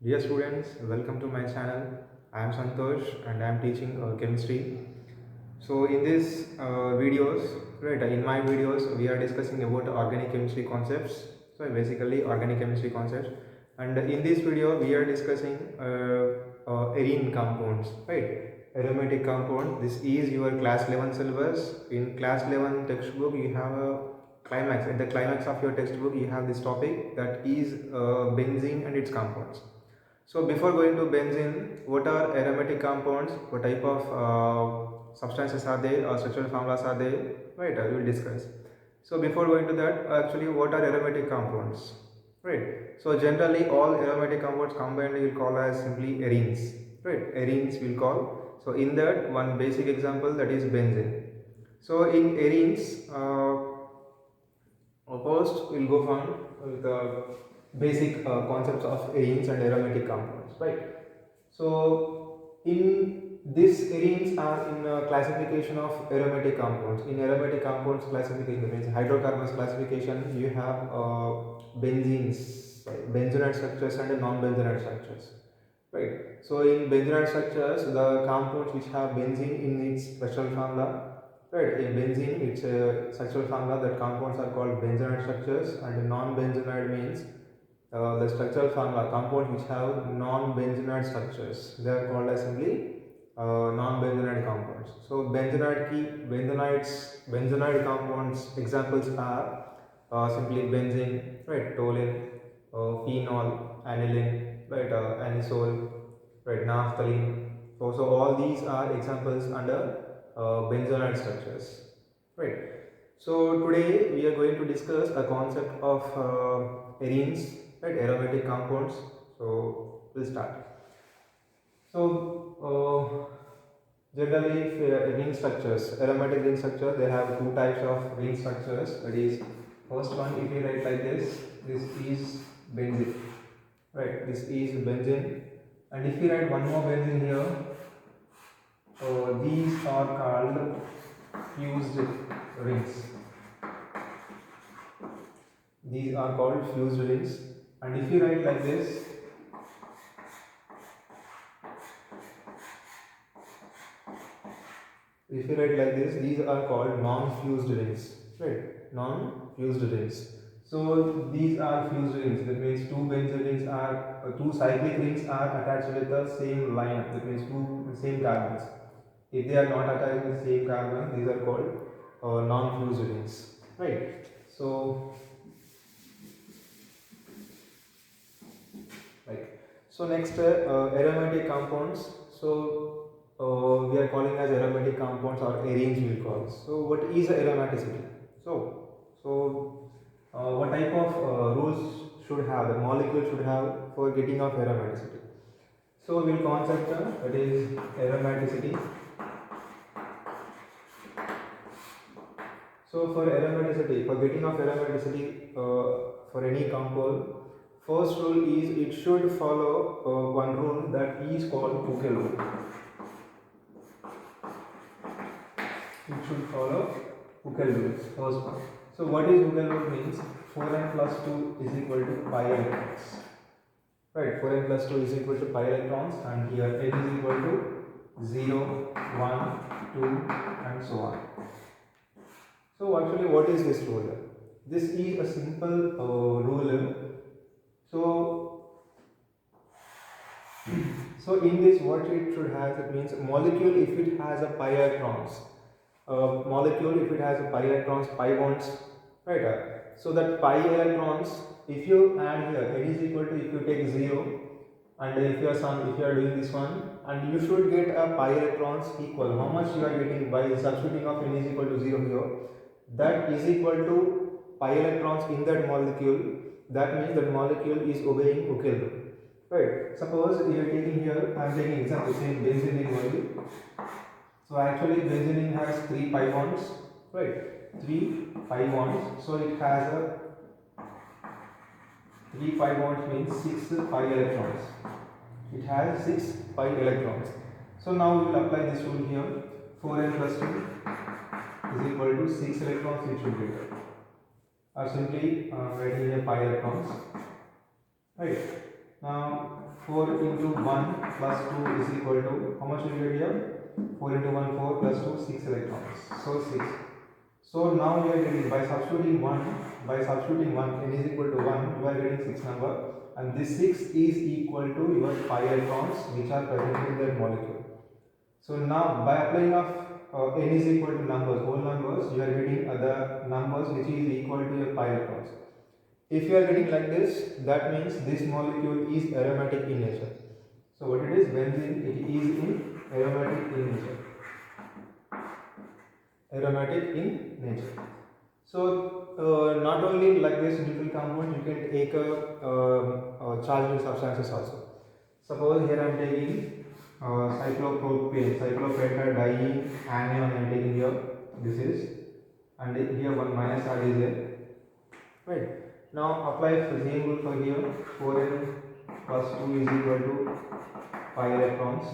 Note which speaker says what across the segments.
Speaker 1: Dear students, welcome to my channel. I am Santosh and I am teaching chemistry. So in this videos, right, in my videos we are discussing about organic chemistry concepts. So basically organic chemistry concepts, and in this video we are discussing arene compounds, right? Aromatic compound. This is your class 11 syllabus. In class 11 textbook you have a climax. At the climax of your textbook you have this topic, that is benzene and its compounds. So before going to benzene, what are aromatic compounds? What type of substances are they, or structural formulas are they? Right, I will discuss. So before going to that, actually what are aromatic compounds? Right. So generally all aromatic compounds combined we will call as simply arenes. Right. Arenes we will call. So in that one basic example, that is benzene. So in arenes, first we'll go from the basic concepts of arenes and aromatic compounds, right? So in this arenes are in classification of aromatic compounds. In aromatic compounds classification, that means hydrocarbons classification, you have benzenes, right? Benzenite structures and non-benzenite structures, right? So in benzenite structures, the compounds which have benzene in its structural formula. Right, in benzene, it's a structural formula that compounds are called benzenite structures, and non-benzenite means the structural formula compounds which have non-benzenite structures. They are called as simply non-benzenite compounds. So benzenite compounds examples are simply benzene, right, toluene, phenol, aniline, right, anisole, right, naphthalene. So all these are examples under benzoyl structures, right? So today we are going to discuss a concept of arenes, right, aromatic compounds. So we'll start. So generally ring structures, aromatic ring structure, they have two types of ring structures. That is, first one, if you write like this is benzene, right, this is benzene. And if you write one more benzene here, these are called fused rings. These are called fused rings. And if you write like this, these are called non-fused rings, right? Non-fused rings. So these are fused rings. That means two benzene rings are two cyclic rings are attached with the same line. That means two same carbons. If they are not attached with the same carbon, these are called non-fused rings, right? So, right. So next, aromatic compounds. So we are calling as aromatic compounds, or arenes we will call. So what is aromaticity? So what type of rules should have the molecule should have for getting of aromaticity? So we will concept that is aromaticity. So for aromaticity, for getting of aromaticity for any compound, first rule is it should follow one rule that is called Huckel rule. It should follow Huckel rule, first one. So what is Huckel rule means? 4n plus 2 is equal to pi electrons. Right, 4n plus 2 is equal to pi electrons, and here n is equal to 0, 1, 2 and so on. So actually what is this rule? This is a simple rule. So in this, what it should have, it means molecule if it has a pi electrons, molecule if it has a pi electrons, pi bonds, right? So that pi electrons, if you add here, n is equal to, if you take 0, and if you are doing this one, and you should get a pi electrons equal, how much you are getting by substituting of n is equal to 0 here, that is equal to pi electrons in that molecule. That means that molecule is obeying Huckel rule. Right. Suppose you are taking here, I am taking example, say benzene only. So actually benzene has 3 pi bonds, right? 3 pi bonds. So it has a 3 pi bonds means 6 pi electrons. It has 6 pi electrons. So now we will apply this rule here. 4n plus 2 is equal to 6 electrons which should get. Or simply writing here pi electrons. Right. Now 4 into 1 plus 2 is equal to, how much will you get here? 4 into 1, 4 plus 2, 6 electrons. So 6. So now you are getting, by substituting 1, n is equal to 1, you are getting 6 number, and this 6 is equal to your 5 electrons which are present in that molecule. So now by applying of n is equal to numbers, whole numbers, you are getting other numbers which is equal to your 5 electrons. If you are getting like this, that means this molecule is aromatic in nature. So what it is? Benzene, it is in aromatic in nature. Aromatic in nature. So not only like this neutral compound, you can take charged substances also. Suppose here I am taking cyclopropane, cyclopentadiene anion I am taking here. This is, and here one minus charge is there. Right. Now apply the same rule for here. 4n plus 2 is equal to 5 electrons.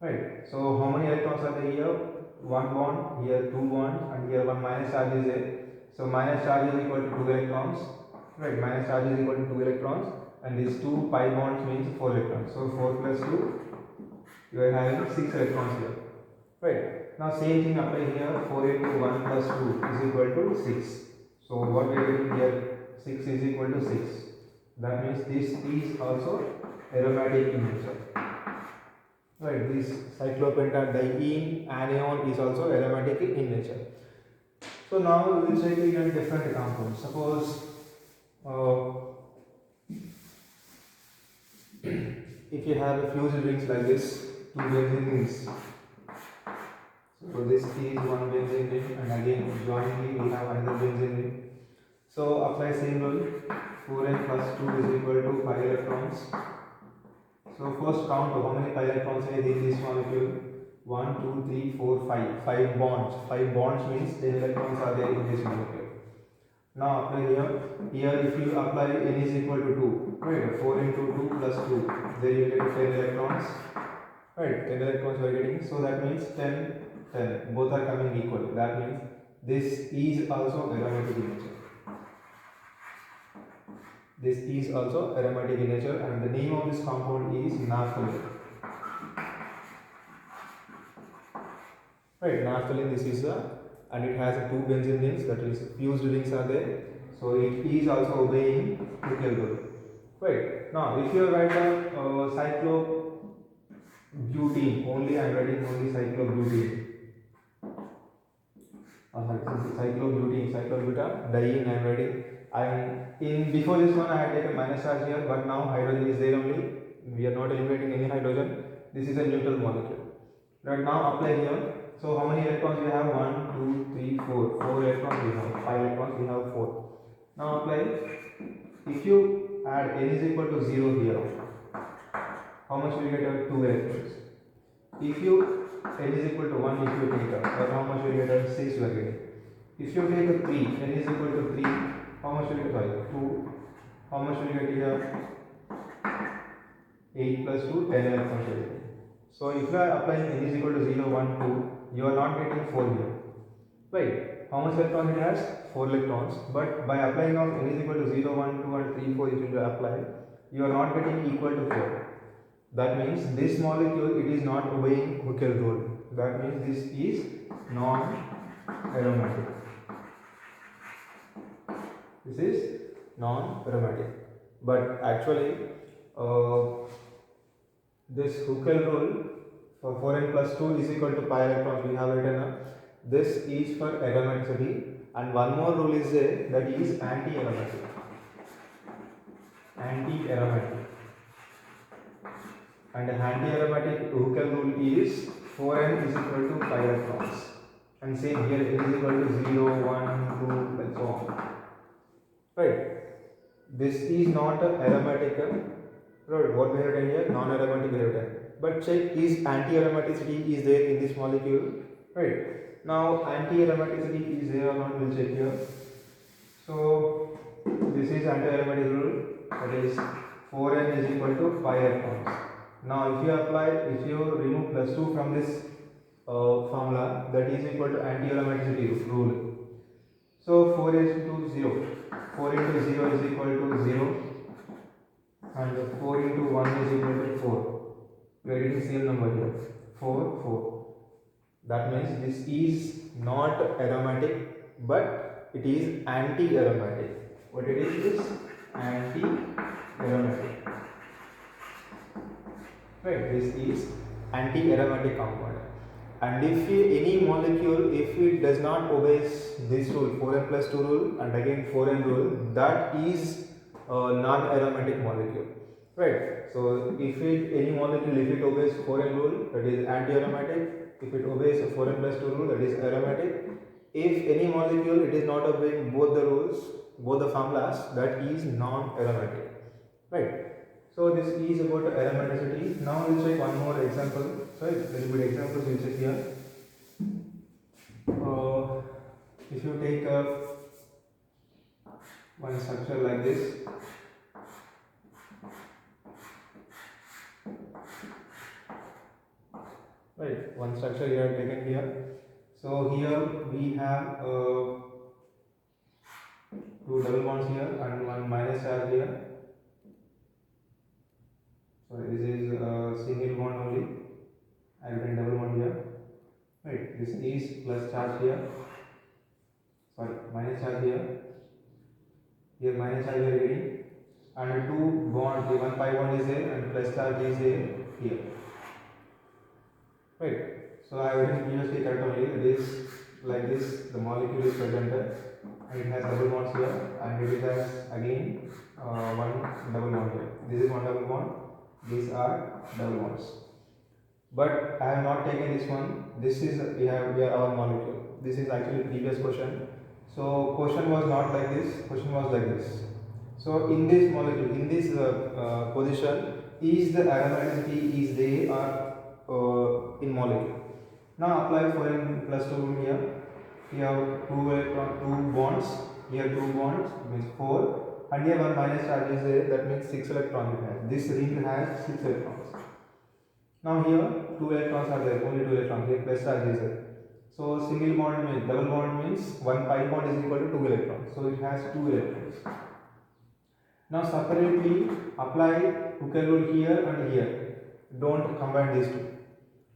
Speaker 1: Right. So how many electrons are there here? 1 bond, here 2 bonds, and here one minus charge is there. So minus charge is equal to 2 electrons. Right. Minus charge is equal to 2 electrons, and these 2 pi bonds means 4 electrons. So 4 plus 2, you are having 6 electrons here. Right. Now same thing apply here. 4 into 1 plus 2 is equal to 6. So what we are getting here, 6 is equal to 6. That means this is also aromatic in nature. Right, this cyclopentadiene anion is also aromatic in nature. So now we will check again different compounds. Suppose if you have a fused rings like this, 2 benzene rings. So this is one benzene ring, and again jointly we have another benzene ring. So apply same rule. 4n plus 2 is equal to 5 electrons. So first count how many pi electrons are in this molecule. 1, 2, 3, 4, 5. 5 bonds. 5 bonds means 10 electrons are there in this molecule. Now apply here. Here if you apply n is equal to 2. Right. 4 into 2 plus 2. There you get 10 electrons. Right. 10 electrons you are getting. So that means 10, 10. Both are coming equal. That means this is also aromatic in nature. This is also aromatic in nature, and the name of this compound is naphthalene. Right, naphthalene, this is and it has 2 benzene rings, that is fused rings are there. So it is also obeying Huckel rule. Right, now if you write down cyclobutene, only I am writing only cyclobutene. Cyclobutadiene I am writing. In before this one I had taken minus charge here, but now hydrogen is there only. We are not eliminating any hydrogen. This is a neutral molecule. Right, now apply here. So how many electrons we have? 1, 2, 3, 4. 4 electrons we have. 5 electrons we have 4. Now apply. If you add n is equal to 0 here, how much will you get? 2 electrons. If you n is equal to 1, if you take how much will you get? 6 you are getting. If you take a 3, n is equal to 3, how much will you get? 2. How much will you get here? 8 plus 2, 10 electrons will you get. So if you are applying n is equal to 0, 1, 2, you are not getting 4 here. Right? How much electrons it has? 4 electrons. But by applying of n is equal to 0, 1, 2 and 3, 4, if you apply, you are not getting equal to 4. That means this molecule, it is not obeying Huckel rule. That means this is non-aromatic. This is non-aromatic. But actually, this Huckel rule for 4n plus 2 is equal to pi electrons, we have written up. This is for aromaticity, and one more rule is there, that is anti-aromatic. Anti-aromatic. And the anti-aromatic Huckel rule is 4n is equal to 5 electrons. And same here, n is equal to 0, 1, 2, and so on. Right. This is not a aromatic. Right. What we have written here? Non-aromatic we have written. But check, is anti-aromaticity is there in this molecule? Right. Now anti-aromaticity is there or not? We'll check here. So this is anti-aromatic rule. That is 4n is equal to 5 electrons. Now if you remove plus 2 from this formula, that is equal to anti-aromaticity rule. So 4 is to 0. 4 into 0 is equal to 0. and 4 into 1 is equal to 4. We are getting same number here, 4, 4. That means this is not aromatic, but it is anti-aromatic. What it is anti-aromatic. Right, this is anti-aromatic compound. And if any molecule, if it does not obey this rule, 4n plus 2 rule and again 4n rule, that is a non-aromatic molecule. Right. So if any molecule, if it obeys 4n rule, that is anti-aromatic. If it obeys 4n plus 2 rule, that is aromatic. If any molecule, it is not obeying both the rules, both the formulas, that is non-aromatic. Right. So this is about aromaticity. Now we'll check one more example. Sorry, little bit examples we'll check here. If you take one structure like this, right? One structure you have taken here. So here we have two double bonds here and one minus charge here. So this is a single bond only. I have written double bond here. Right. This is plus charge here. Sorry, minus charge here. Here minus charge here reading. And two bonds. The one pi bond is there and plus charge is there here. Right. So I have written previously correct only. It is like this. The molecule is presented. And it has double bonds here. And it has again one double bond here. This is one double bond. These are double bonds. But I have not taken this one. This is we are our molecule. This is actually previous question. So question was not like this. Question was like this. So in this molecule, in this position, is the aromaticity is there or in molecule? Now apply 4n plus 2 rule here. We have two bonds. Here two bonds means 4. And here one minus charge is there, that means 6 electrons it has. This ring has 6 electrons. Now here 2 electrons are there, only 2 electrons, here plus charge is there. So single bond means, double bond means 1 pi bond is equal to 2 electrons. So it has 2 electrons. Now separately apply Hooke's rule here and here. Don't combine these two.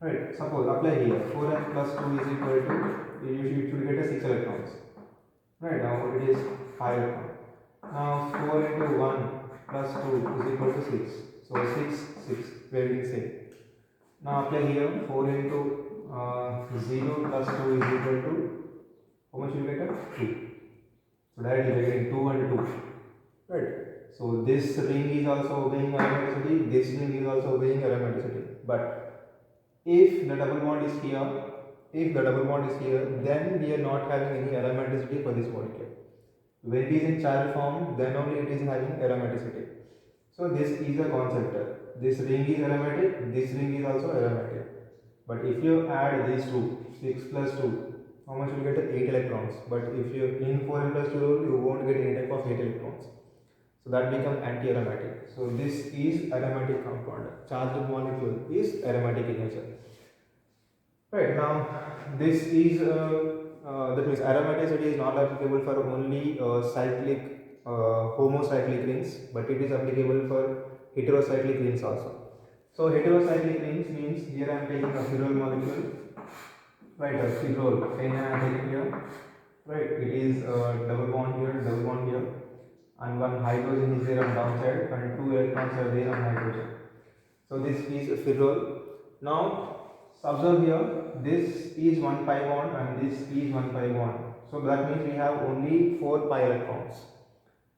Speaker 1: Right, suppose apply here, 4n plus 2 is equal to, you should get a 6 electrons. Right, now it is 5 electrons. Now 4 into 1 plus 2 is equal to 6. So 6, very same. Now apply here 4 into 0 plus 2 is equal to, how much you get? 2. So directly we are getting 2 and 2. Right. So this ring is also obeying aromaticity, this ring is also obeying aromaticity. But if the double bond is here, then we are not having any aromaticity for this molecule. When it is in charge form, then only it is having aromaticity. So this is a concept. This ring is aromatic, this ring is also aromatic. But if you add these two, 6 plus 2, how much you will get? 8 electrons. But if you in 4n plus 2 rule, you won't get any type of 8 electrons. So that becomes anti-aromatic. So this is aromatic compound. Charged molecule is aromatic in nature. Right, now this is that means aromaticity is not applicable for only cyclic homocyclic rings, but it is applicable for heterocyclic rings also. So heterocyclic rings means here I am taking a phenol molecule, right? A phenol, I am taking here, right? It is double bond here, and one hydrogen is there on downside, and 2 electrons are there on hydrogen. So this is phenol. Now observe here, this is 1 pi bond and this is 1 pi bond. So that means we have only 4 pi electrons.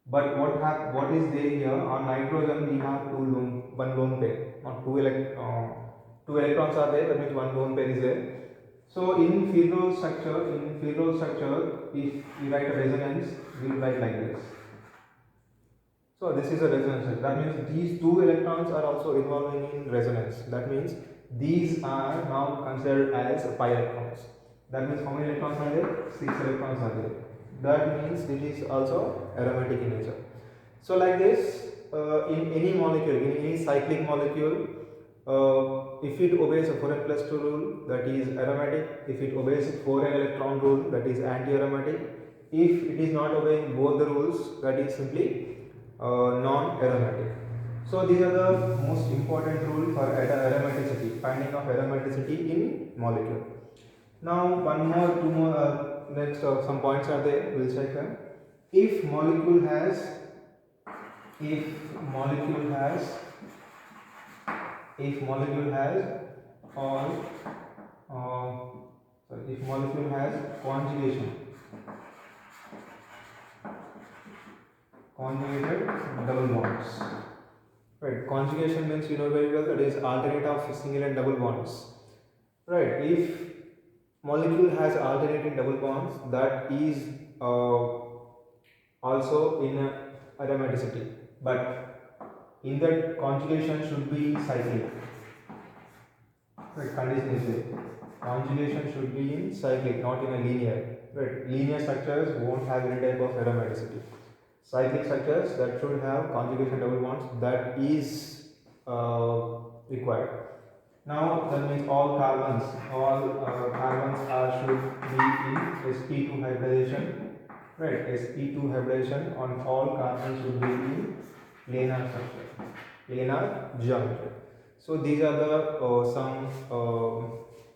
Speaker 1: But what is there here? On nitrogen we have one lone pair. Not two electrons are there. That means one lone pair is there. So in phenol structure, if we write a resonance, we will write like this. So this is a resonance. That means these 2 electrons are also involving in resonance. That means these are now considered as pi electrons. That means how many electrons are there? 6 electrons are there. That means it is also aromatic in nature. So like this, in any molecule, in any cyclic molecule, if it obeys a 4n plus 2 rule, that is aromatic. If it obeys 4n electron rule, that is anti-aromatic. If it is not obeying both the rules, that is simply non-aromatic. So these are the most important rule for aromaticity, finding of aromaticity in molecule. Now one more, two more, next some points are there. We'll check them. If molecule has, if molecule has, if molecule has all, if molecule has conjugation, conjugated double bonds. Right, conjugation means you know very well that is alternate of single and double bonds. Right, if molecule has alternating double bonds, that is also in aromaticity, but in that conjugation should be cyclic. Right, condition is there. Conjugation should be in cyclic, not in a linear. Right, linear structures won't have any type of aromaticity. Cyclic structures that should have conjugation double bonds, that is required. Now that means all carbons should be in sp2 hybridization. Right, sp2 hybridization on all carbons should be in planar structure, planar geometry. So these are the some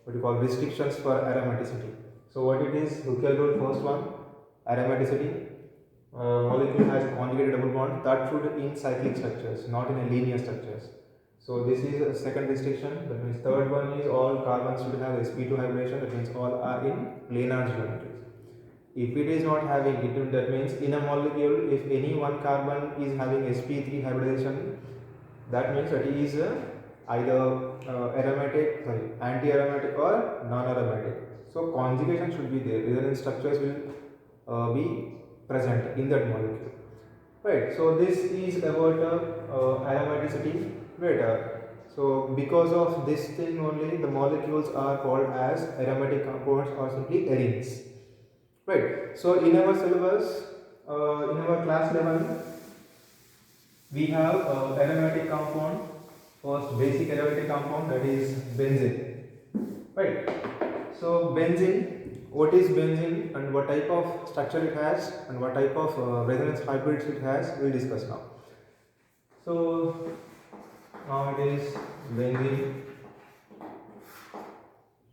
Speaker 1: what you call restrictions for aromaticity. So what it is? Hooke's rule, first one, aromaticity. Molecule has conjugated double bond, that should in cyclic structures, not in a linear structures. So this is a second restriction. That means third one is all carbons should have sp2 hybridization. That means all are in planar geometries. If it is not having it, that means in a molecule, if any one carbon is having sp3 hybridization, that means that is either anti-aromatic or non-aromatic. So conjugation should be there. Resonance structures will be present in that molecule. Right. So this is about aromaticity. Right. So because of this thing only, the molecules are called as aromatic compounds or simply arenes. Right. So in our syllabus, in our class 11, we have aromatic compound. First basic aromatic compound, that is benzene. Right. So benzene, what is benzene and what type of structure it has and what type of resonance hybrids it has, we will discuss now. So now it is benzene.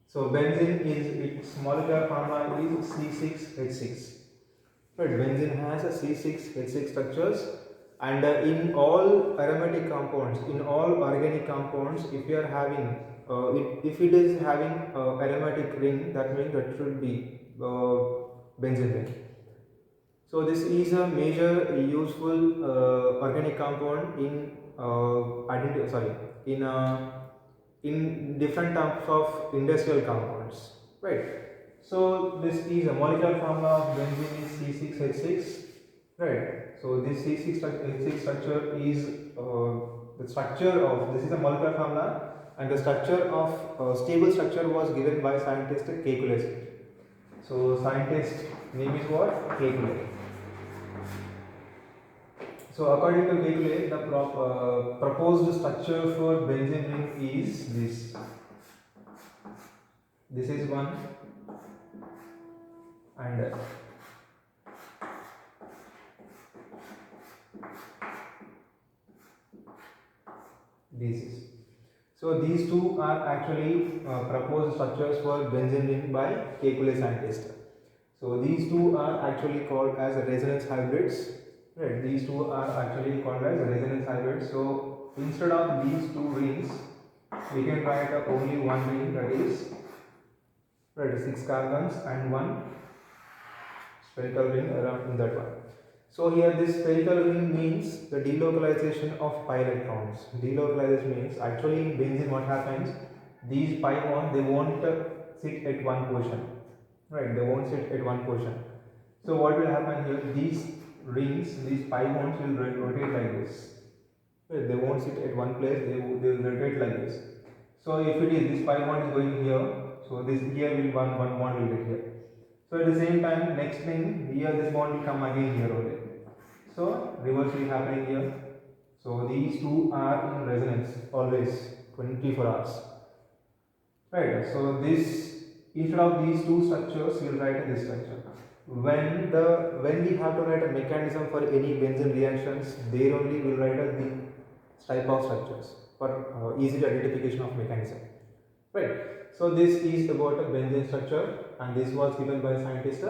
Speaker 1: So benzene is, its molecular formula is C6H6. Right, benzene has a C6H6 structures, and in all aromatic compounds, in all organic compounds, if you are having if it is having aromatic ring, that means that should be benzene ring. So this is a major useful organic compound in in different types of industrial compounds, right? So this is a molecular formula of benzene is C6H6, right? So this C6H6 structure is the structure of, this is a molecular formula, and the structure of stable structure was given by scientist Kekulé. So scientist name is what? Kekulé. So according to Kekulé, the proposed structure for benzene ring is this. This is one, and this is. So these two are actually proposed structures for benzene ring by Kekulé scientist. So these two are actually called as resonance hybrids. Right, these two are actually called as resonance hybrids. So instead of these two rings, we can write only one ring, that is 6 carbons and one spherical ring around in that one. So here this spherical ring means the delocalization of pi electrons. Delocalization means actually in benzene what happens, these pi bonds, they won't sit at one position. Right, they won't sit at one position. So what will happen here, these rings, these pi bonds will rotate like this. Right, they won't sit at one place, they will rotate like this. So if it is, this pi bond is going here, so this here will one bond will get here. So at the same time, next thing here, this bond will come again here only. So reverse will happen here. So these two are in resonance always 24 hours. Right. So this, instead of these two structures, we will write this structure. When we have to write a mechanism for any benzene reactions, there only we will write the type of structures for easy identification of mechanism. Right. So this is about a benzene structure, and this was given by scientist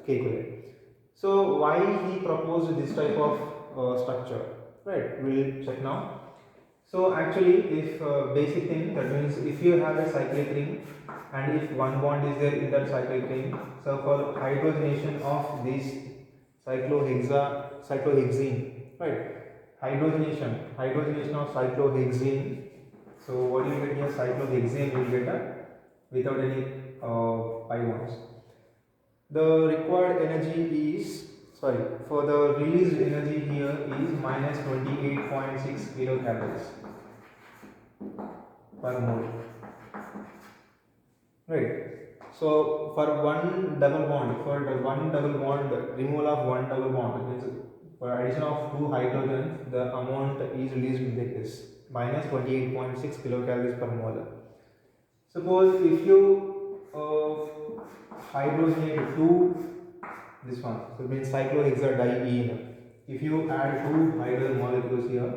Speaker 1: Kekulé. So why he proposed this type of structure? Right. We'll check now. So actually, if basic thing, that means if you have a cyclic ring and if one bond is there in that cyclic ring, so for hydrogenation of this cyclohexene, right? Hydrogenation of cyclohexene. So what you get here, cyclohexane you will get without any pi bonds. The required energy is, for the released energy here is minus 28.6 kilocalories per mole. Right. So for one double bond, removal of one double bond, means for addition of two hydrogens, the amount is released like this, minus 28.6 kilocalories per mole. Suppose if you hydrogenate two, this one, so it means cyclohexadiene. If you add two hydrogen molecules here,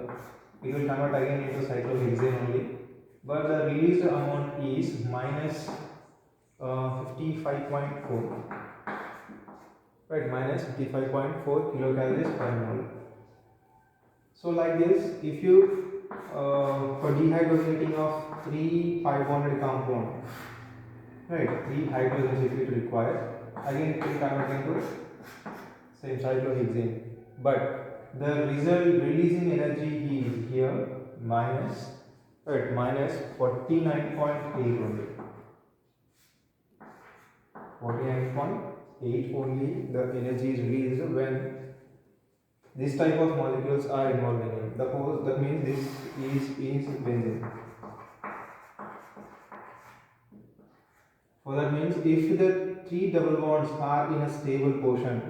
Speaker 1: it will convert again into cyclohexane only, but the released amount is minus 55.4, right, minus 55.4 kilocalories per mole. So like this, if you for dehydrogenating of 3 pi bonded compound, right, 3 hydrogens if it required, again it will convert into same cyclohexane, but the result releasing energy is here minus 49.8 only. 49.8 only the energy is released when this type of molecules are involved in it. That means this is benzene. So that means if the three double bonds are in a stable portion,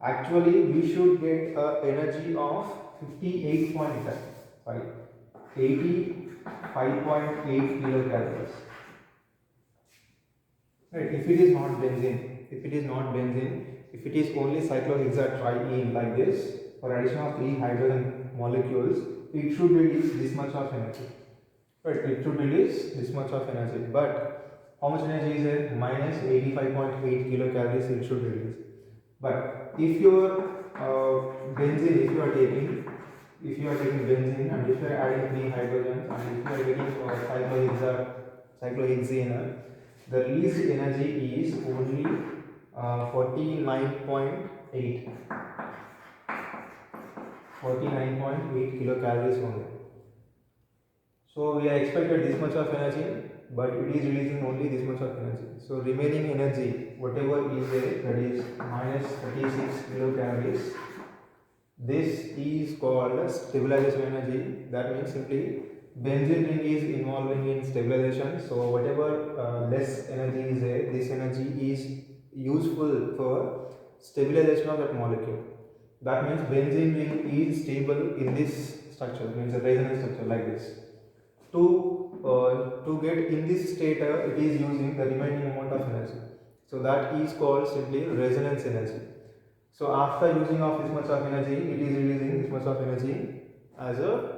Speaker 1: actually we should get a energy of 85.8 kilocalories. Right, if it is not benzene, if it is only cyclohexatriene like this, for addition of 3 hydrogen molecules, it should release this much of energy. Right, it should release this much of energy, but how much energy is there? Minus 85.8 kilocalories it should release. But if your benzene, if you are taking benzene and if you are adding 3 hydrogens and if you are getting cyclohexane, the released energy is only 49.8 kilocalories only. So we are expected this much of energy, but it is releasing only this much of energy. So remaining energy, whatever is there, that is minus 36 kilocalories. This is called stabilization energy. That means simply benzene ring is involving in stabilization. So whatever less energy is there, this energy is useful for stabilization of that molecule. That means benzene ring is stable in this structure, means a resonance structure like this. To get in this state, it is using the remaining amount of energy. So that is called simply resonance energy. So after using of this much of energy, it is releasing this much of energy as a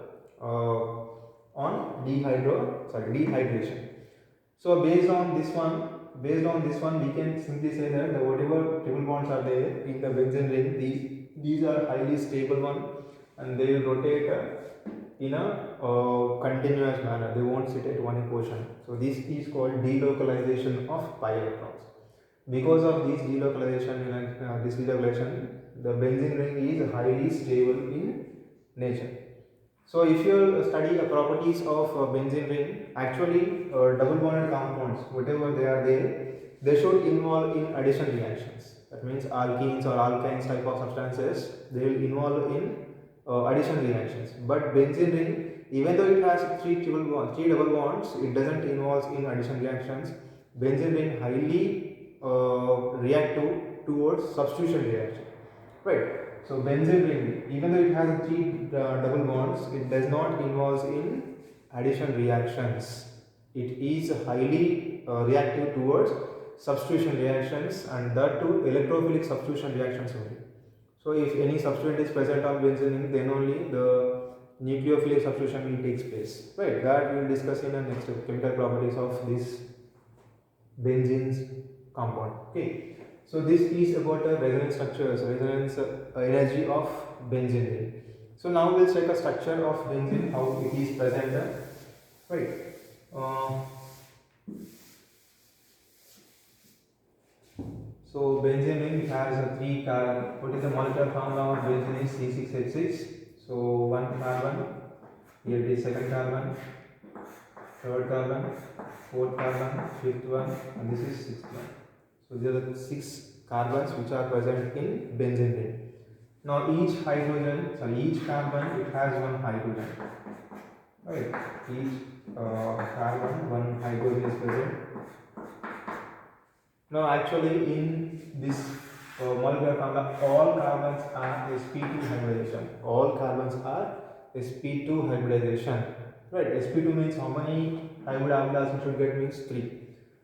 Speaker 1: on dehydration. So based on this one, we can simply say that the whatever triple bonds are there in the benzene ring, these are highly stable one, and they will rotate in a continuous manner. They won't sit at one position. So this is called delocalization of pi electrons. Because of this delocalization, the benzene ring is highly stable in nature. So if you study the properties of benzene ring, actually double bonded compounds, whatever they are there, they should involve in addition reactions. That means alkenes or alkynes type of substances, they will involve in addition reactions. But benzene ring, even though it has three double bonds, it doesn't involve in addition reactions. Benzene ring highly reactive towards substitution reaction, right? So benzene ring, even though it has three double bonds, it does not involve in addition reactions. It is highly reactive towards substitution reactions, and that too electrophilic substitution reactions only. So if any substituent is present on benzene ring, then only the nucleophilic substitution will take place. Right, that we will discuss in the next chemical properties of this benzene's compound. Okay, so this is about the resonance structures, resonance energy of benzene ring. So now we'll check a structure of benzene, how it is present. Right. So benzene ring has a 3 carbon. What is the molecular formula of benzene is C6H6. So 1 carbon, here it is second carbon, third carbon, fourth carbon, fifth one, and this is sixth one. So these are the 6 carbons which are present in benzene ring. Now each carbon, it has one hydrogen. Right, each carbon, one hydrogen is present. Now actually in this molecular formula, all carbons are sp2 hybridization. All carbons are sp2 hybridization. Right, sp2 means how many hybrid orbital we should get, means 3.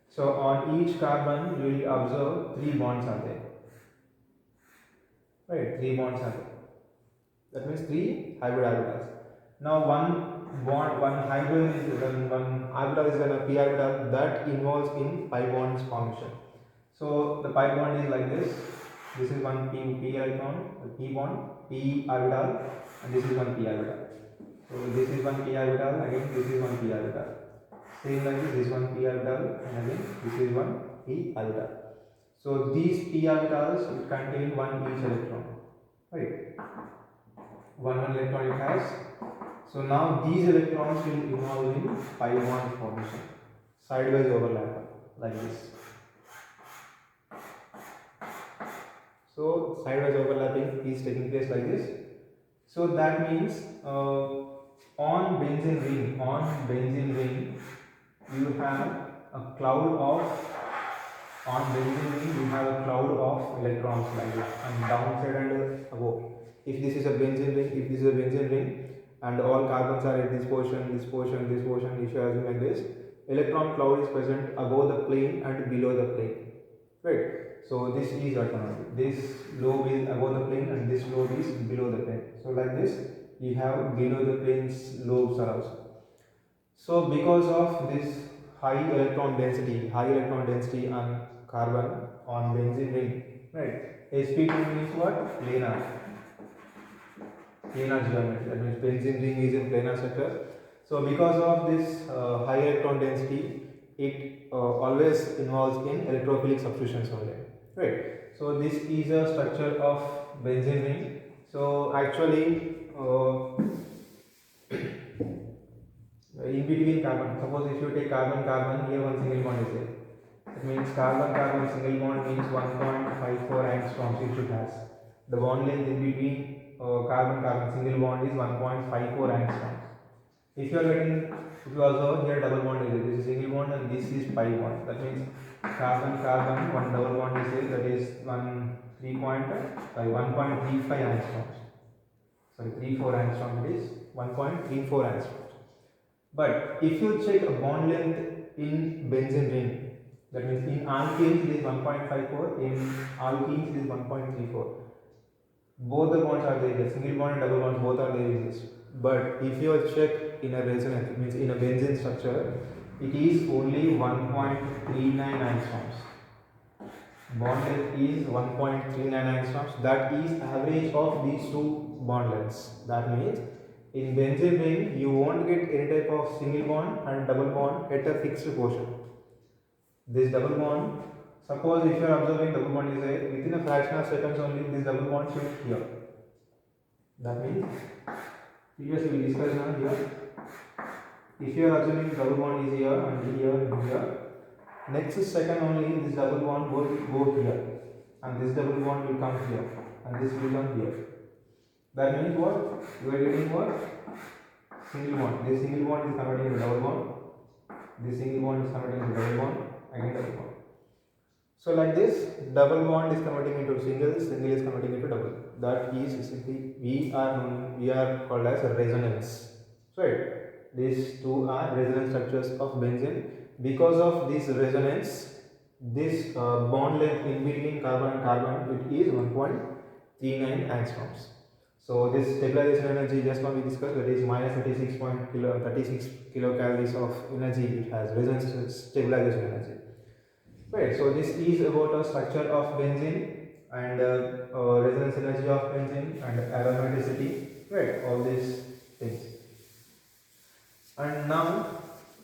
Speaker 1: So on each carbon you will observe 3 bonds are there. Right, 3 bonds are there. That means 3 hybrid orbitals. Now one hydrogen is one orbital is a p orbital that involves in pi bonds formation. So the pi bond is like this. This is one p electron, the p bond, p orbital, and this is one p orbital. So this is one p orbital, again this is one p orbital. Same like this is one p orbital, and again this is one p orbital. So these p orbitals it contain one each electron, right? One electron it has. So now these electrons will involve in pi bond formation, sidewise overlap like this. So sidewise overlapping is taking place like this. So that means on benzene ring you have a cloud of electrons like this, and downside and above. If this is a benzene ring, and all carbons are at this portion, if you assume like this, electron cloud is present above the plane and below the plane. Right. So this is alternative. This lobe is above the plane and this lobe is below the plane. So like this, you have below the plane's lobes are also. So because of this high electron density on carbon on benzene ring, right? sp2 means what? Planar geometry. That means benzene ring is in planar structure. So because of this high electron density, it always involves in electrophilic substitutions only. Right. So this is a structure of benzene ring. So actually in between carbon, suppose if you take carbon here one single bond is there. That means carbon single bond means 1.54 angstroms it should has. The bond length in between carbon single bond is 1.54 angstroms. If you also here double bond is there, this is single bond and this is pi bond. That means carbon one double bond is there, that is 1.35 angstroms. Sorry, 34 angstrom, it is 1.34 angstroms. But if you check a bond length in benzene ring, that means in alkenes it is 1.54, in alkenes it is 1.34. Both the bonds are there, single bond and double bonds both are there in this. But if you check in a resonance, it means in a benzene structure, it is only 1.39 angstroms. Bond length is 1.39 angstroms. That is average of these two bond lengths. That means in benzene ring you won't get any type of single bond and double bond at a fixed portion. This double bond, suppose if you are observing double bond is there, within a fraction of seconds only this double bond should here. That means previously we discussed now here. If you are assuming double bond is here and here and here, next second only this double bond will go here and this double bond will come here and this will come here. That means what? You are getting what? Single bond. This single bond is converting into double bond. This single bond is converting into double bond. Again double bond. So like this, double bond is converting into single is converting into double. That is simply we are called as a resonance. Right. These two are resonance structures of benzene. Because of this resonance, this bond length in between carbon and carbon it is 1.39 39 angstroms. So this stabilization energy just now we discussed, that is minus 36 kilocalories of energy it has, resonance stabilization energy. Right, so this is about a structure of benzene and resonance energy of benzene and aromaticity, right, all these things. And now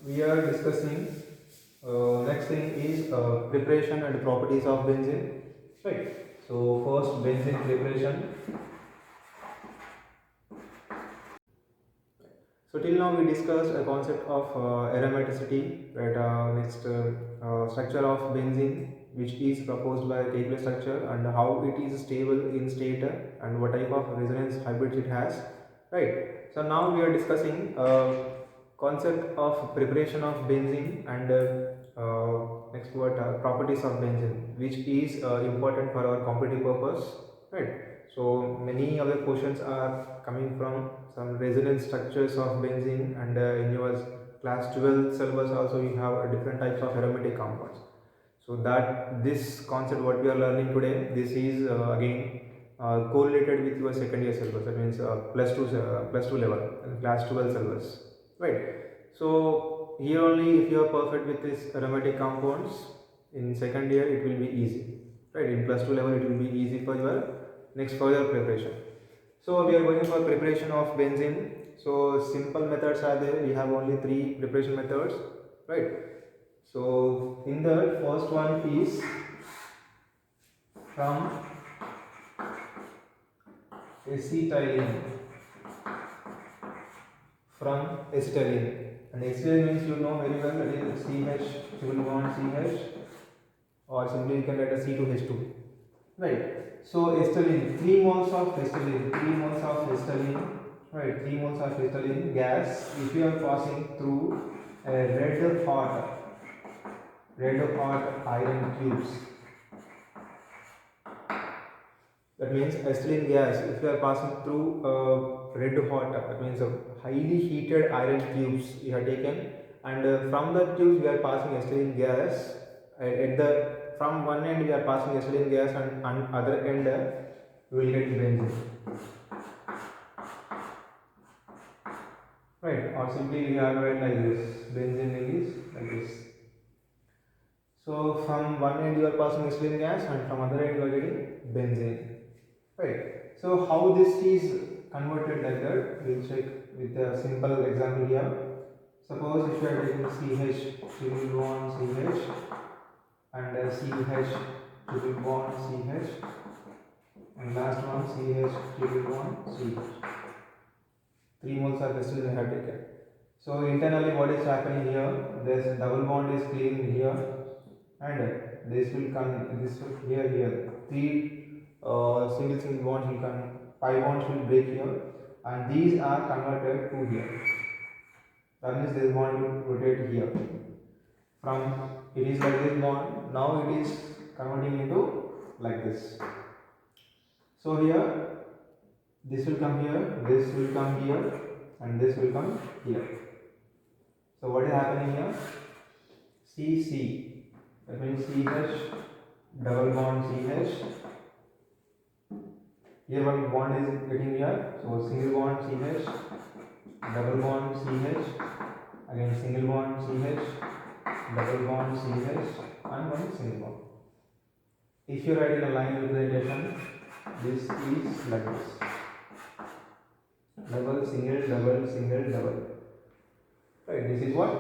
Speaker 1: we are discussing next thing is preparation and properties of benzene, right. So first, benzene preparation. So till now we discussed a concept of aromaticity, right? Next, structure of benzene, which is proposed by Kekulé structure, and how it is stable in state and what type of resonance hybrids it has, right? So now we are discussing concept of preparation of benzene and next what properties of benzene, which is important for our competitive purpose, right? So many other questions are coming from some resonance structures of benzene, and in your class 12 syllabus also you have different types of aromatic compounds. So that this concept what we are learning today, this is again correlated with your second year syllabus, that means plus 2 level and class 12 syllabus, right. So here only if you are perfect with this aromatic compounds, in second year it will be easy, right. In plus 2 level it will be easy for your next further preparation. So we are going for preparation of benzene. So simple methods are there, we have only 3 preparation methods, right. So in the first one is from acetylene, and acetylene means you know very well, that is CH triple bond CH, or simply you can write a C2H2, right. So acetylene, 3 moles of acetylene, 3 moles of acetylene, right, 3 moles of acetylene gas, if you are passing through a red hot iron tubes, that means acetylene gas, if you are passing through red hot, that means a highly heated iron tubes you have taken, and from the tubes we are passing acetylene gas, at the from one end we are passing acetylene gas, and on other end you will get benzene, right, or simply we have it like this, benzene is like this. So from one end you are passing acetylene gas, and from other end you are getting benzene, right. So how this is converted like that, we will check with a simple example here. Suppose if you are taking CH triple bond CH and CH triple bond CH, and last one CH triple bond CH, 3 moles of acetylene I have taken. So internally what is happening here, this double bond is clearing here, and this will come, this will here 3 single bonds will come, 5 bonds will break here, and these are converted to here, that means this bond will rotate here, from it is like this bond, now it is converting into like this. So here this will come here, this will come here, and this will come here. So what is happening here, CC, that means CH double bond CH, here one bond is getting here, so single bond CH, double bond CH, again single bond CH, double bond CH, and one single bond. If you write in a line representation, this is like this, double single double, right. This is what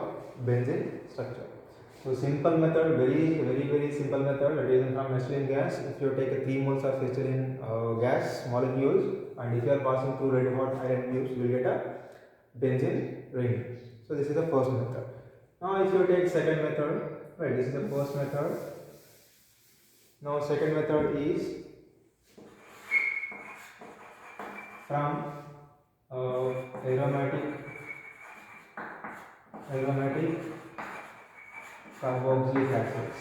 Speaker 1: benzene structure. So simple method, very simple method, that is from acetylene gas, if you take a 3 moles of acetylene gas molecules, and if you are passing through red hot iron tubes, you will get a benzene ring. So this is the first method. Now if you take second method, right, this is the first method. Now second method is from aromatic carboxylic acids,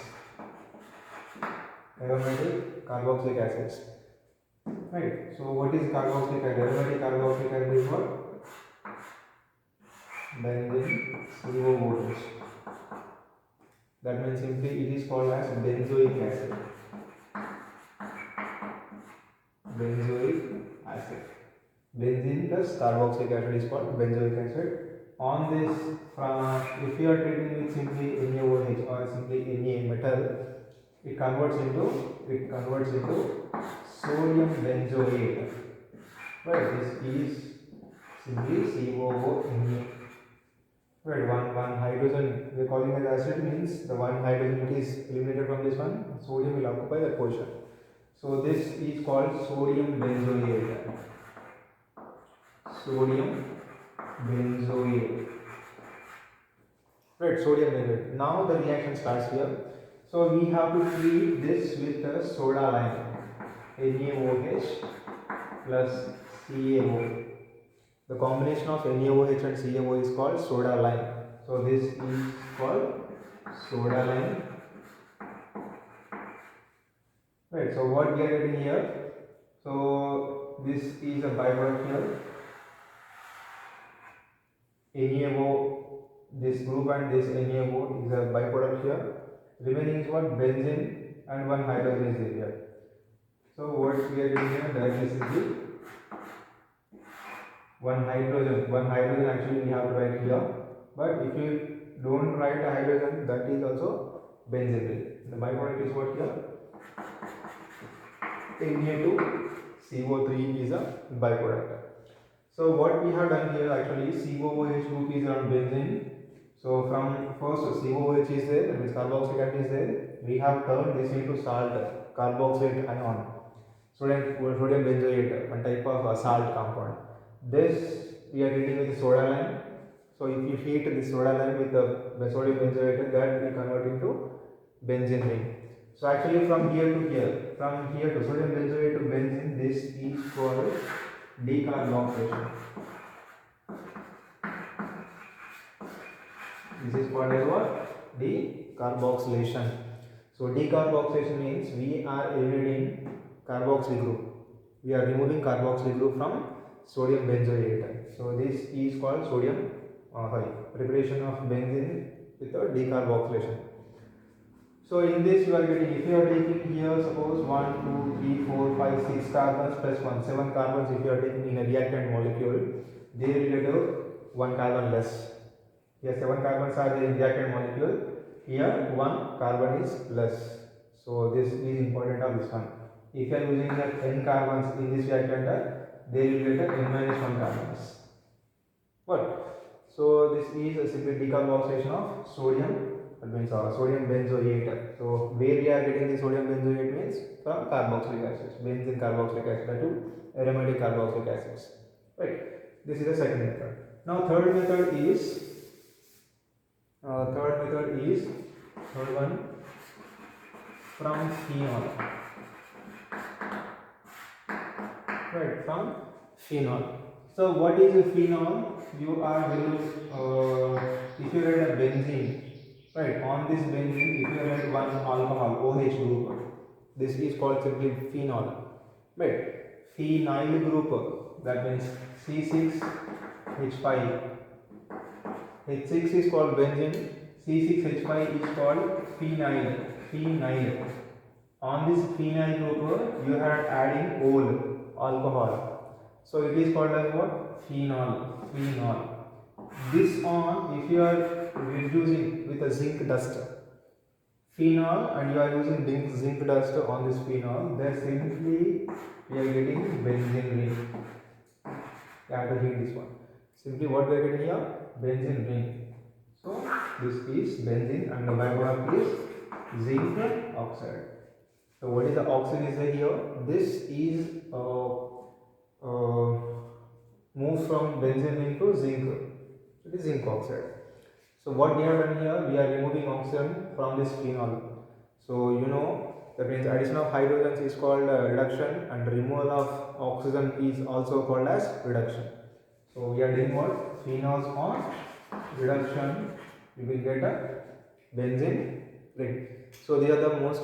Speaker 1: right. So what is carboxylic acid? Aromatic carboxylic acid is what? Benzene CO-OH. That means simply it is called as benzoic acid. benzoic acid. Benzene plus carboxylic acid is called benzoic acid. On this, if you are treating with simply NaOH or simply Na metal, it converts into sodium benzoate. Right, this is simply COONA. Right, one hydrogen we are calling as acid means the one hydrogen which is eliminated from this one, sodium will occupy that portion. So this is called sodium benzoate. Sodium benzoate. Right, sodium benzoate. Now the reaction starts here. So we have to treat this with a soda lime. NaOH plus CaO. The combination of NaOH and CaO is called soda lime. So this is called soda lime. Right, so what we are getting here? So this is a byproduct here. NaO, this group and this NaO is a byproduct here. Remaining is what? Benzene and one hydrogen is here. So what we are getting here? That is simply one hydrogen actually we have to write here, but if you don't write a hydrogen, that is also benzene. The byproduct is what here? Na2CO3 is a byproduct. So what we have done here actually, COOH group is around benzene. So from first COOH is there, that means carboxylic acid is there. We have turned this into salt, carboxylate ion, sodium benzoate, one type of salt compound. This we are treating with soda lime. So if you heat the soda lime with the sodium benzoate, that will convert into benzene ring. So actually from here to sodium benzoate to benzene, this is called decarboxylation. This is called as what? Decarboxylation. So decarboxylation means we are eliminating carboxyl group. We are removing carboxyl group from sodium benzoate. So this is called preparation of benzene with a decarboxylation. So in this you are getting, if you are taking here suppose 1, 2, 3, 4, 5, 6 carbons plus 1, 7 carbons if you are taking in a reactant molecule, they will get 1 carbon less. Here 7 carbons are there in reactant molecule, here 1 carbon is less. So this is important of this one. If you are using the n carbons in this reactant, they will get n minus 1 carbons. What? So this is a simple decarboxylation of sodium. That means sodium benzoate. So where we are getting the sodium benzoate means from carboxylic acids, benzene carboxylic acid to aromatic carboxylic acids. Right. This is the second method. Now third method is third one from phenol. Right, from phenol. So what is a phenol? You are going to if you write a benzene. Right, on this benzene, if you write one alcohol, OH group, this is called simply phenol. Right, phenyl group, that means C6H5. H6 is called benzene, C6H5 is called phenyl. On this phenyl group, you are adding alcohol. So it is called as what? Phenol. This on, if you are reducing with a zinc dust, phenol, and you are using zinc dust on this phenol, then simply we are getting benzene ring. You have to heat this one. Simply what we are getting here? Benzene ring. So this is benzene and the byproduct is zinc oxide. So what is the oxide here? This is moves from benzene ring to zinc. It is zinc oxide. So what we have done here, we are removing oxygen from this phenol. So you know that means addition of hydrogens is called reduction and removal of oxygen is also called as reduction. So we are doing what? Phenols on reduction, we will get a benzene ring. So these are the most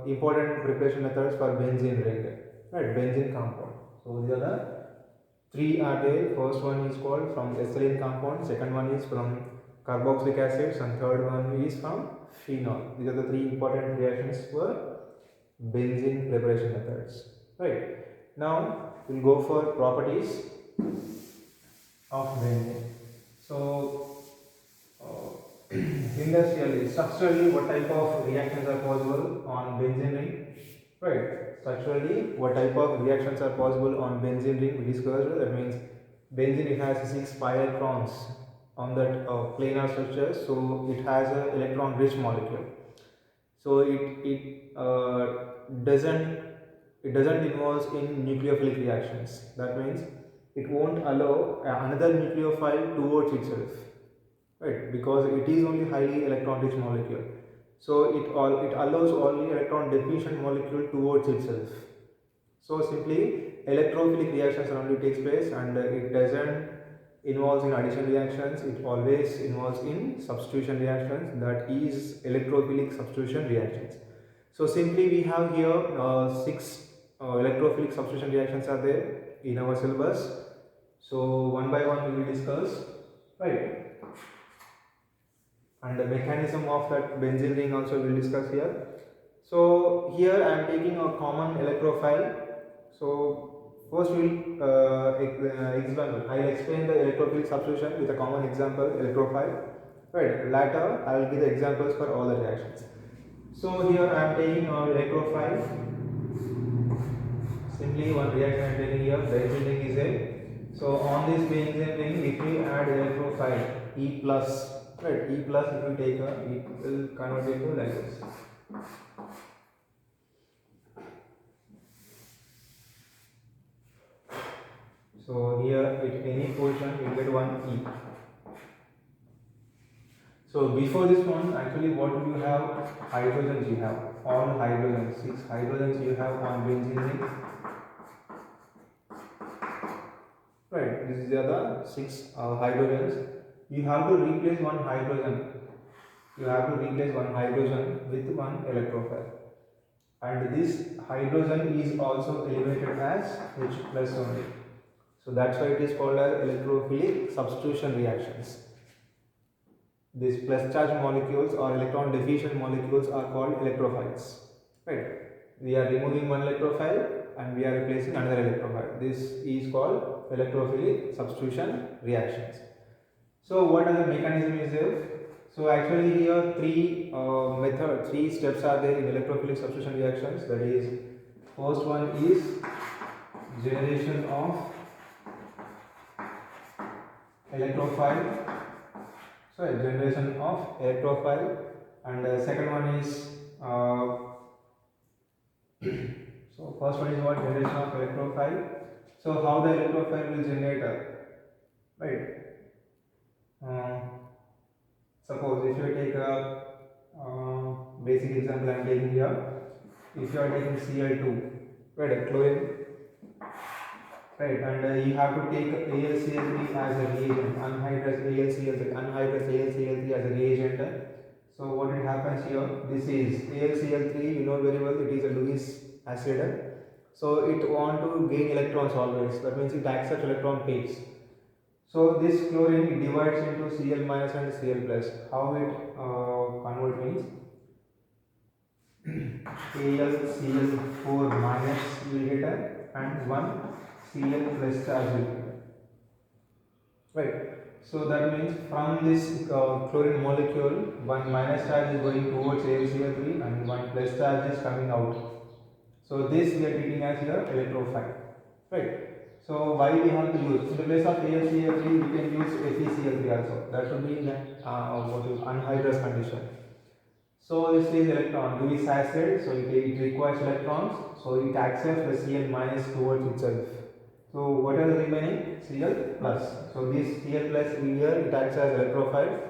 Speaker 1: important preparation methods for benzene ring, right? Benzene compound. So these are the three are there. First one is called from ethylene compound, second one is from carboxylic acids, and third one is from phenol. These are the three important reactions for benzene preparation methods. Right. Now we'll go for properties of benzene. So industrially, structurally, what type of reactions are possible on benzene ring? Right. Structurally, what type of reactions are possible on benzene ring? We discussed that means benzene, it has 6 pi electrons on that planar structure, so it has an electron rich molecule. So doesn't it doesn't involve in nucleophilic reactions. That means it won't allow another nucleophile towards itself, right? Because it is only highly electron rich molecule. So it allows only electron deficient molecule towards itself. So simply electrophilic reactions only takes place, and it doesn't involves in addition reactions. It always involves in substitution reactions, that is electrophilic substitution reactions. So simply we have here 6 electrophilic substitution reactions are there in our syllabus. So one by one we will discuss, right? And the mechanism of that benzene ring also we will discuss here. So here I am taking a common electrophile. So first we will example. I will explain the electrophilic substitution with a common example electrophile. Right. Later I will give the examples for all the reactions. So here I am taking a electrophile. Simply one reaction I am taking here. Benzene ring is a. So on this benzene ring, if we add electrophile E plus, right? E plus, if we take a, it will convert into like this. So here at any position you will get one E. So before this one, actually what do you have? Hydrogens you have. All hydrogens. 6 hydrogens you have on benzene ring. Right. This is the other 6 hydrogens. You have to replace one hydrogen. You have to replace one hydrogen with one electrophile. And this hydrogen is also elevated as H plus only. So that's why it is called as electrophilic substitution reactions. These plus charge molecules or electron deficient molecules are called electrophiles. Right? We are removing one electrophile and we are replacing another electrophile. This is called electrophilic substitution reactions. So what are the mechanism is there? So actually here three steps are there in electrophilic substitution reactions. That is, first one is generation of electrophile. So generation of electrophile, and second one is so first one is what? Generation of electrophile. So how the electrophile will generate, right? Suppose if you take a basic example I am taking here. If you are taking Cl2, right, chlorine, right, and you have to take AlCl3 as a reagent, anhydrous AlCl3 as a reagent. So what it happens here, this is AlCl3, you know very well, it is a Lewis acid. So it want to gain electrons always, that means it accepts electron pairs. So this chlorine, it divides into Cl minus and Cl plus. How it convert means AlCl4 minus you will get and 1 Cl plus charge will get. Right. So that means from this chlorine molecule, one minus charge is going towards AlCl3 and one plus charge is coming out. So this we are treating as your electrophile. Right. So why we have to use, in the place of AlCl3 we can use FeCl3 also. That should be in anhydrous condition. So this is electron, Lewis acid, so it requires electrons, so it accepts the Cl minus towards itself. So what are the remaining? Cl plus. So this Cl plus here it acts as electrophile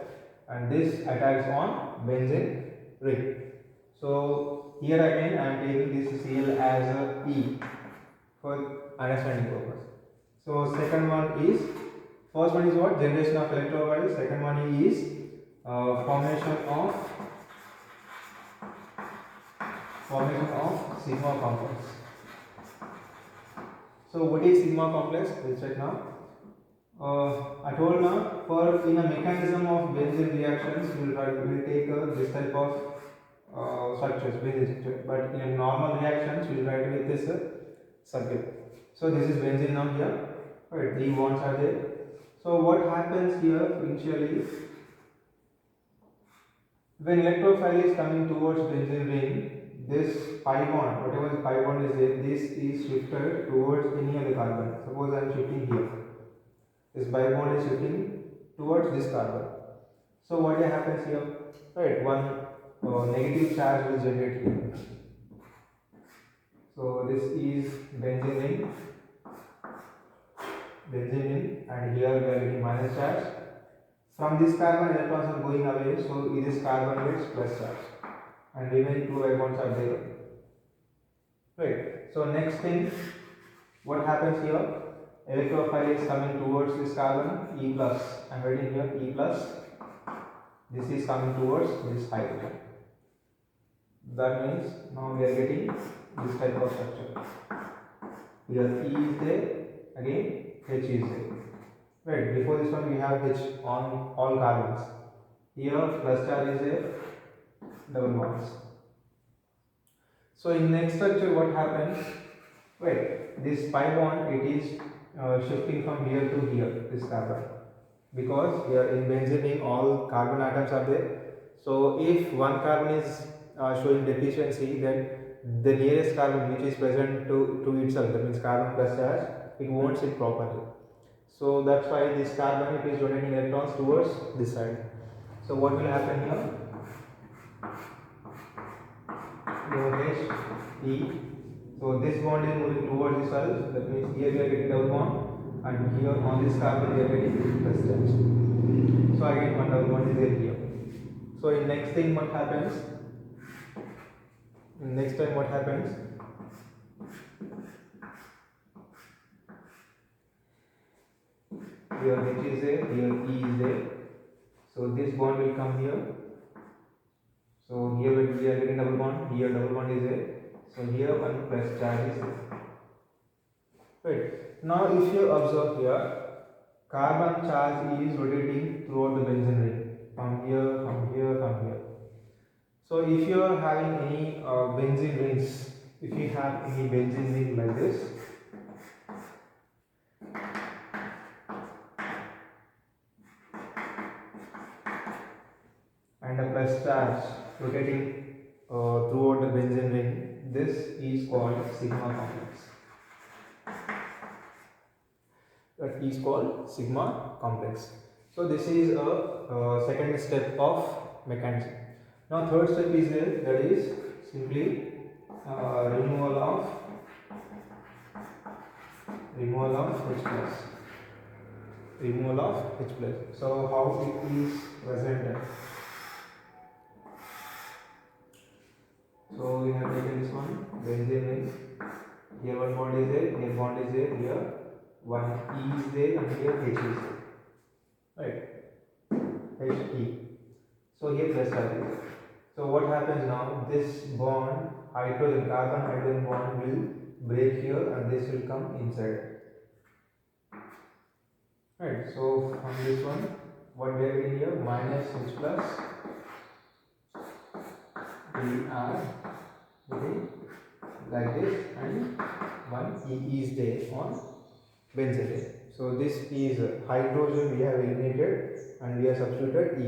Speaker 1: and this attacks on benzene ring. So here again I am taking this Cl as a E for understanding purpose. So second one is, first one is what? Generation of electrophile. Second one is formation of sigma complex. So what is sigma complex? Let's check now. I told now, for in a mechanism of benzene reactions, we will take this type of structures, benzene structure. But in a normal reactions, we will write with this circle. So this is benzene now here, right? 3 bonds are there. So what happens here initially, when electrophile is coming towards benzene ring, this pi bond, whatever the pi bond is there, this is shifted towards any other carbon. Suppose I am shifting here. This pi bond is shifting towards this carbon. So what happens here? Right, one negative charge will generate here. So this is benzene ring, and here we are getting minus charge. From this carbon, electrons are going away, so this carbon gets plus charge, and remaining 2 pi bonds are there. Right. So next thing, what happens here? Electrophile is coming towards this carbon, E plus. I am writing here E plus. This is coming towards this hydrogen. That means now we are getting this type of structure. Here E is there, again H is there. Right, before this one we have H on all carbons. Here plus charge is there, double bonds. So in next structure what happens? Right, this pi bond, it is shifting from here to here, this carbon. Because here in benzene ring all carbon atoms are there. So if one carbon is showing deficiency, then the nearest carbon which is present to itself, that means carbon plus charge, it won't sit properly. So that's why this carbon, it is donating electrons towards this side. So what will happen here? H E. So this bond is moving towards this side. That means here we are getting double bond, and here on this carbon we are getting plus charge. So again one double bond is there here. So in next thing what happens? In next time what happens? Here H is there, here E is there. So this bond will come here. So here we are getting double bond, here double bond is there. So here one plus charge is there. Right. Now if you observe here, carbon charge is rotating throughout the benzene ring. From here, from here, from here. So if you are having any benzene rings, if you have any benzene ring like this, and a plus charge rotating throughout the benzene ring, this is called sigma complex. That is called sigma complex. So this is a second step of mechanism. Now third step is there, that is simply removal of H plus. Removal of H plus. So how it is presented? So we have taken this one, benzene ring. Here one bond is there, here bond is there, here one E is there, and here H is there. Right? He. So here plus charge is there. So what happens now? This bond, hydrogen, carbon hydrogen bond will break here, and this will come inside. Right. So from this one, what we are getting here? Minus H plus. We are getting like this, and one E is there on benzene. So this is hydrogen we have eliminated, and we have substituted E.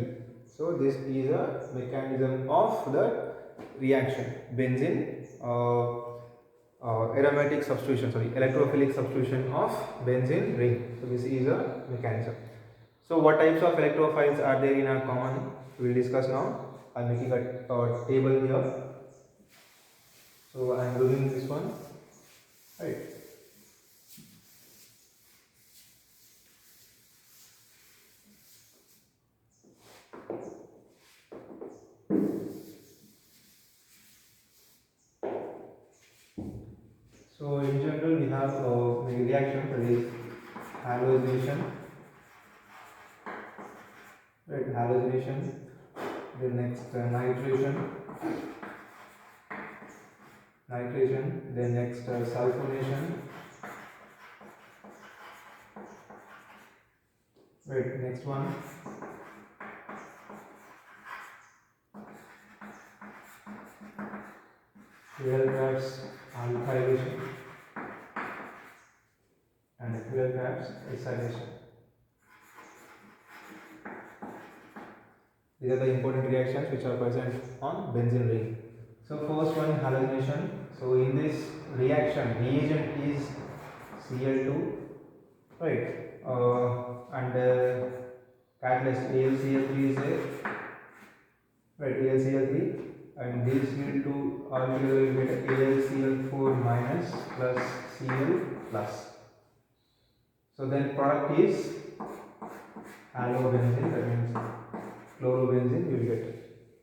Speaker 1: So this is a mechanism of the reaction, benzene aromatic substitution, electrophilic substitution of benzene ring. So this is a mechanism. So what types of electrophiles are there in our common? We will discuss now. I am making a table here. So I am doing this one, right? So in general we have a reaction, that is halogenation, right? Halogenation. The next nitration, then next sulfonation, right? Next one, here that's alkylation, Clear gaps, acylation. These are the important reactions which are present on benzene ring. So first one is halogenation. So in this reaction, reagent is Cl2, right? And catalyst AlCl3 is there, right? AlCl3, and these will do altogether will get AlCl4 minus plus Cl plus. So then product is halobenzene, that means chlorobenzene you will get,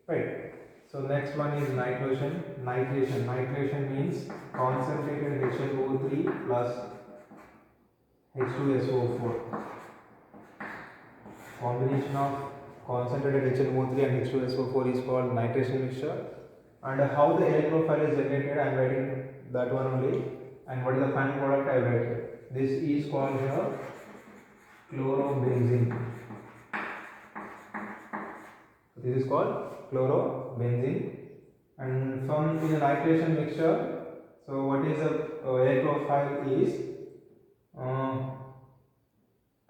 Speaker 1: right? So next one is nitration. Nitration means concentrated HNO3 plus H2SO4. Combination of concentrated HNO3 and H2SO4 is called nitration mixture. And how the electrophile is generated, I am writing that one only. And what is the final product, I write here. This is called here chlorobenzene. This is called chlorobenzene. And from the nitration mixture, so what is the electrophile is, I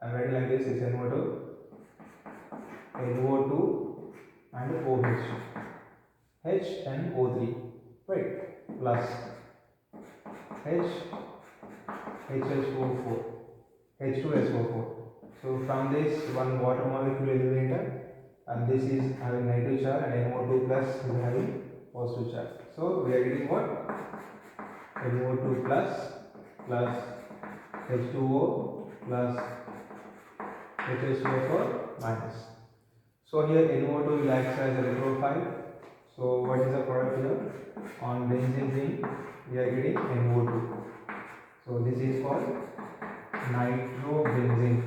Speaker 1: am writing like this, is NO2 and OH, HNO3, right, plus HHO4, H2SO4. So from this one water molecule eliminated, and this is having negative charge, and NO2 plus is having positive charge. So we are getting what? NO2 plus H2O plus HSO4 minus. So here NO2 will act as a electrophile. So what is the product here? On benzene ring we are getting NO2. So this is called nitrobenzene.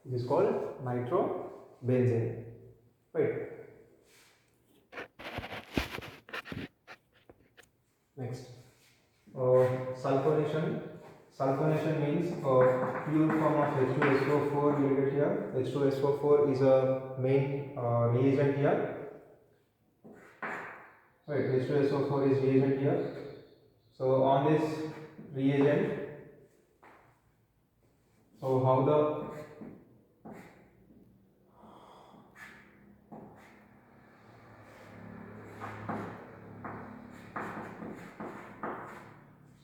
Speaker 1: This is called nitrobenzene. Right. Next, sulfonation. Sulfonation means pure form of H2SO4 you will get here. H2SO4 is a main reagent here. Right, H2SO4 is reagent here. So on this reagent, so how the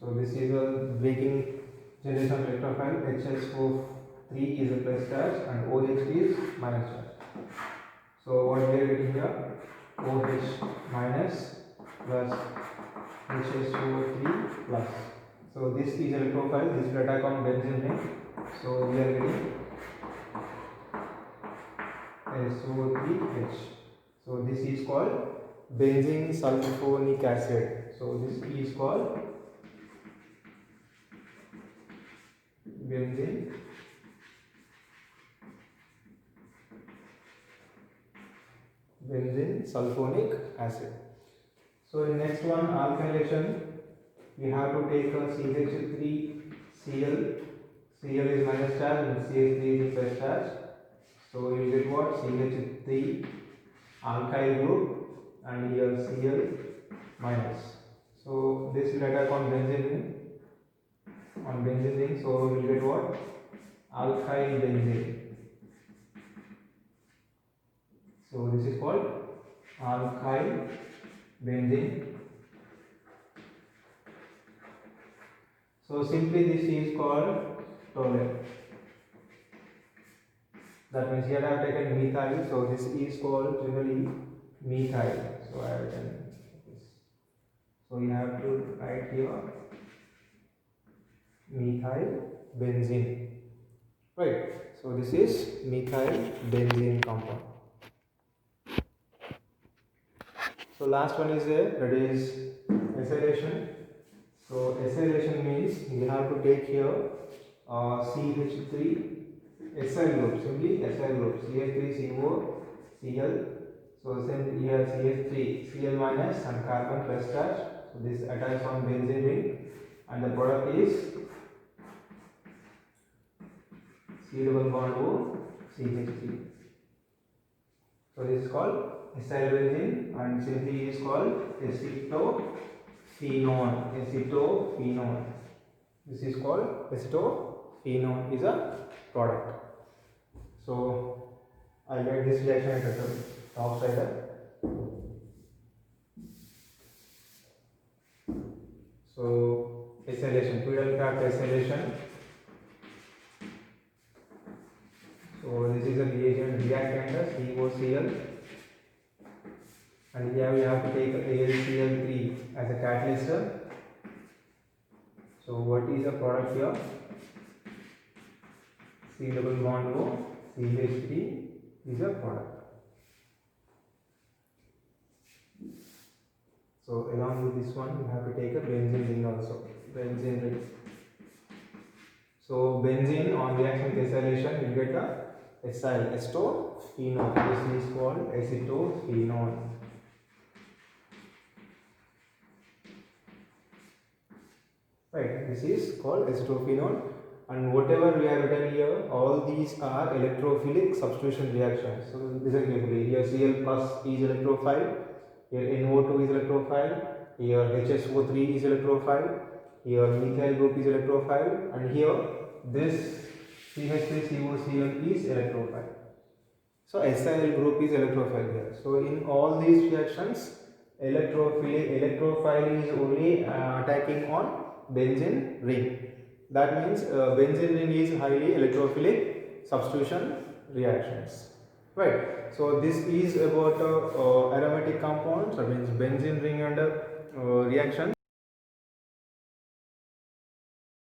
Speaker 1: so this is a breaking generation of electrophile. HSO3 is a plus charge and OH is minus charge. So what we are getting here? OH minus plus HSO3 plus. So this is electrophile. This will attack on benzene ring. So we are getting SO3H. So this is called benzene sulfonic acid. So this is called benzene sulfonic acid. So in next one, alkylation, we have to take a CH3Cl. Cl is minus charge and CH3 is plus charge. So you get what? CH3 alkyl group and here Cl minus. So this will attack on benzene ring. So we will get what? Alkyl benzene. So this is called alkyl benzene. So simply this is called toluene. That means here I have taken methyl. So this is called generally methyl. So I have written this. So you have to write here methyl benzene. Right. So this is methyl benzene compound. So last one is there, that is acylation. So acylation means we have to take here CH3 acyl group, simply acyl group, CH3CO Cl. So same here CH3 Cl minus and carbon plus charge. So this attacks on benzene ring and the product is C double bond O CH3. So this is called acyl benzene and simply is called acetophenone. This is called acetophenone is a product. So I get this reaction at the top side. So acylation, Friedel Crafts acylation. So this is a reagent reactant COCl, and here we have to take AlCl3 as a catalyst. So what is the product here? C double bond O, CH3 is a product. So along with this one, you have to take a benzene ring also. Benzene ring. So benzene on reaction with acylation, you get a acyl, acetophenone. This is called acetophenone. Right, this is called acetophenone, and whatever we have written here, all these are electrophilic substitution reactions. So listen carefully. Here Cl plus is electrophile, here NO2 is electrophile, here HSO3 is electrophile, here methyl group is electrophile, and here this CH3COCl is electrophile. So acyl group is electrophile here. So in all these reactions, electrophile is only attacking on benzene ring. That means benzene ring is highly electrophilic substitution reactions. Right. So this is about aromatic compounds. That means benzene ring and reaction.